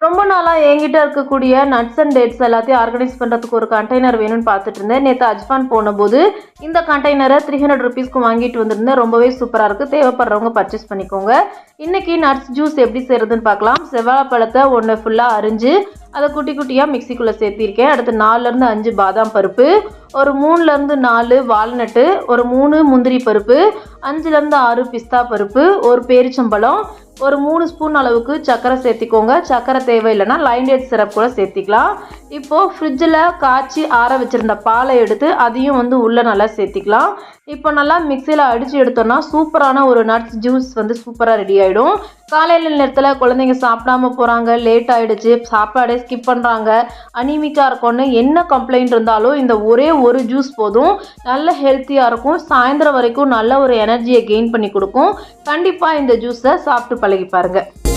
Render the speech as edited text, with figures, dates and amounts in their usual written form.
ரொம்ப நாளா என்கிட்ட இருக்கக்கூடிய நட்ஸ் அண்ட் டேட்ஸ் எல்லாத்தையும் ஆர்கனைஸ் பண்ணுறதுக்கு ஒரு கண்டெய்னர் வேணும்னு பார்த்துட்டு இருந்தேன். நேற்று அஜ்வான் போனபோது இந்த கண்டெய்னரை 300 ருபீஸ்க்கு வாங்கிட்டு வந்திருந்தேன். ரொம்பவே சூப்பராக இருக்குது. தேவைப்படுறவங்க பர்ச்சேஸ் பண்ணிக்கோங்க. இன்றைக்கி நட்ஸ் ஜூஸ் எப்படி செய்கிறதுன்னு பார்க்கலாம். செவ்வாழைப்பழத்தை ஒன்று ஃபுல்லாக அரிஞ்சு அதை குட்டி குட்டியாக மிக்சிக்குள்ளே சேர்த்திருக்கேன். அடுத்து 4லேருந்து 5 பாதாம் பருப்பு, ஒரு 3லேருந்து 4 வால்நட்டு, ஒரு 3 முந்திரி பருப்பு, 5லேருந்து 6 பிஸ்தா பருப்பு, ஒரு பேரிச்சம்பழம், ஒரு 3 ஸ்பூன் அளவுக்கு சர்க்கரை சேர்த்திக்கோங்க. சர்க்கரை தேவையில்லைன்னா லைன் டேட் சிரப் கூட சேர்த்திக்கலாம். இப்போது ஃப்ரிட்ஜில் காய்ச்சி ஆற வச்சுருந்த பாலை எடுத்து அதையும் உள்ளே நல்லா சேர்த்திக்கலாம். இப்போ நல்லா மிக்சியில் அடித்து எடுத்தோன்னா சூப்பரான ஒரு நட்ஸ் ஜூஸ் சூப்பராக ரெடி ஆகிடும். காலையில் நேரத்தில் குழந்தைங்க சாப்பிடாம போகிறாங்க, லேட் ஆகிடுச்சு, சாப்பாடே ஸ்கிப் பண்ணுறாங்க, அனீமிக்காக இருக்கும்னு என்ன கம்ப்ளைண்ட் இருந்தாலும் இந்த ஒரே ஒரு ஜூஸ் போதும். நல்ல ஹெல்த்தியாக இருக்கும். சாயந்தரம் வரைக்கும் நல்ல ஒரு எனர்ஜியை கெயின் பண்ணி கொடுக்கும். கண்டிப்பாக இந்த ஜூஸை சாப்பிட்டு பழகி பாருங்கள்.